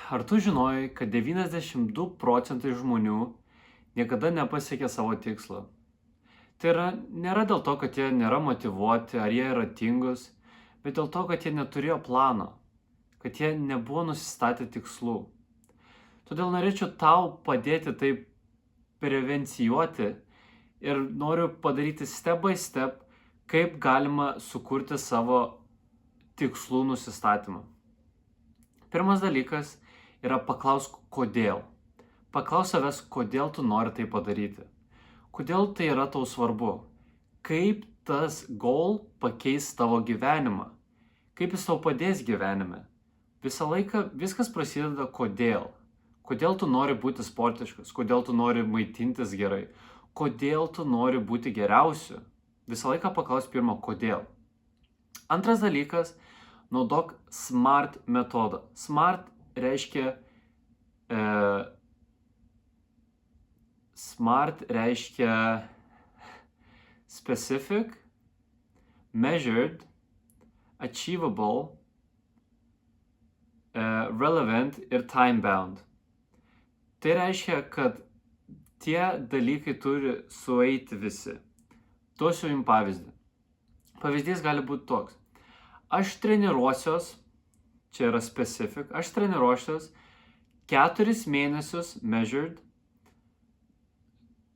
Ar tu žinojai, kad 92% žmonių niekada nepasiekia savo tikslo? Nėra dėl to, kad jie nėra motyvuoti ar jie yra tingus, bet dėl to, kad jie neturėjo plano, kad jie nebuvo nusistatę tikslų. Todėl norėčiau tau padėti taip prevencijuoti ir noriu padaryti step by step, kaip galima sukurti savo tikslų nusistatymą. Pirmas dalykas yra paklausk kodėl. Paklausk savęs, kodėl tu nori tai padaryti. Kodėl tai yra tau svarbu. Kaip tas goal pakeis tavo gyvenimą. Kaip jis tau padės gyvenime. Visą laiką viskas prasideda kodėl. Kodėl tu nori būti sportiškas. Kodėl tu nori maitintis gerai. Kodėl tu nori būti geriausiu. Visą laiką paklausk pirmą kodėl. Antras dalykas. Naudok SMART metodą. SMART reiškia specific, measured, achievable, relevant ir time bound. Tai reiškia, kad tie dalykai turi sueiti visi. Duosiu jums pavyzdį. Pavyzdys gali būti toks. Aš treniruosios, čia yra specific, aš treniruosios 4 mėnesius measured,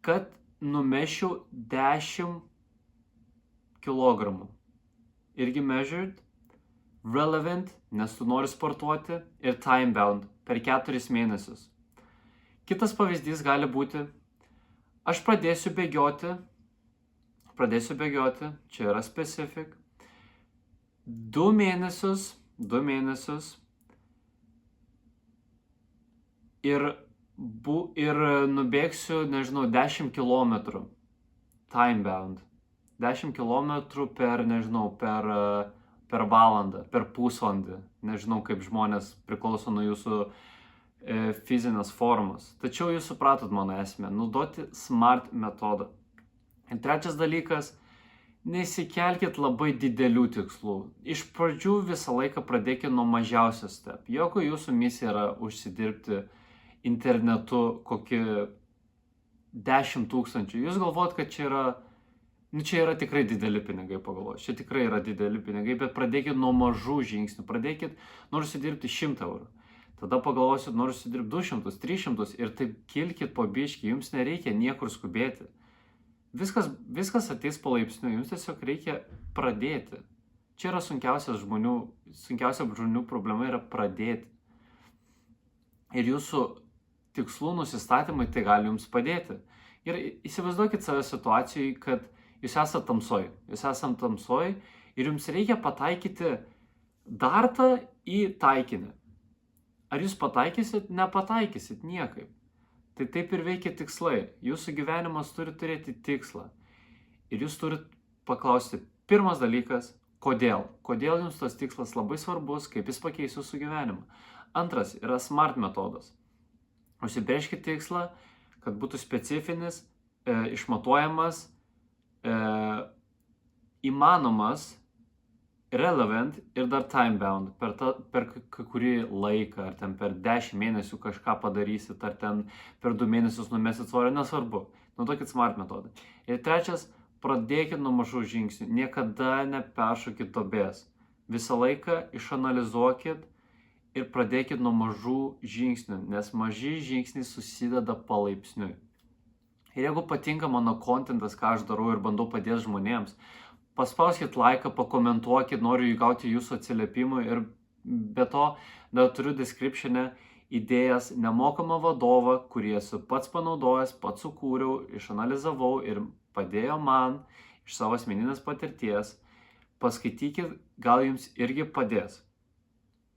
kad numešiau 10 kilogramų. Irgi measured, relevant, nes tu nori sportuoti, ir time bound, per 4 mėnesius. Kitas pavyzdys gali būti, aš pradėsiu bėgioti, čia yra specific, 2 mėnesius ir nubėgsiu, 10 kilometrų. Time bound. 10 kilometrų per valandą, per pusvalandį. Nežinau, kaip žmonės priklauso nuo jūsų fizinės formos. Tačiau jūs supratot mano esmę. Naudoti SMART metodą. Ir trečias dalykas. Nesikelkit labai didelių tikslų. Iš pradžių visą laiką pradėkit nuo mažiausios step. Jokio jūsų misija yra užsidirbti internetu kokį 10 000. Jūs galvojat, kad čia yra tikrai dideli pinigai, pagalvojat. Čia tikrai yra dideli pinigai, bet pradėkit nuo mažų žingsnių. Pradėkit, noriu užsidirbti 100 eurų. Tada pagalvosit, noriu užsidirbti 200, 300 ir taip kilkit po biškį. Jums nereikia niekur skubėti. Viskas ateis palaipsniui, jums tiesiog reikia pradėti. Čia yra sunkiausia žmonių problema yra pradėti. Ir jūsų tikslų nusistatymai tai gali jums padėti. Ir įsivaizduokit save situacijai, kad jūs esate tamsoj ir jums reikia pataikyti dartą į taikinį. Ar jūs pataikysit? Nepataikysit niekaip. Tai taip ir veikia tikslai. Jūsų gyvenimas turi turėti tikslą. Ir jūs turit paklausti, pirmas dalykas, kodėl? Kodėl jums tas tikslas labai svarbus, kaip jis pakeis jūsų gyvenimą? Antras yra SMART metodas. Užsibrėžkit tikslą, kad būtų specifinis, išmatuojamas, įmanomas, relevant ir dar time bound, per kurį laiką, ar ten per 10 mėnesių kažką padarysit, ar ten per 2 mėnesius numesit svorio, nesvarbu. Naudokit SMART metodą. Ir trečias, pradėkit nuo mažų žingsnių. Niekada neperšokit duobės. Visą laiką išanalizuokit ir pradėkit nuo mažų žingsnių, nes maži žingsniai susideda palaipsniui. Ir jeigu patinka mano kontentas, ką aš darau ir bandau padėti žmonėms, paspauskit laiką, pakomentuokit, noriu įgauti jūsų atsiliepimų ir be to dar turiu description'e įdėjęs nemokamą vadovą, kurį esu pats panaudojęs, pats sukūriau, išanalizavau ir padėjo man iš savo asmeninės patirties. Paskaitykit, gal jums irgi padės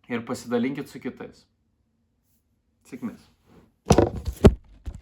ir pasidalinkit su kitais. Sėkmės.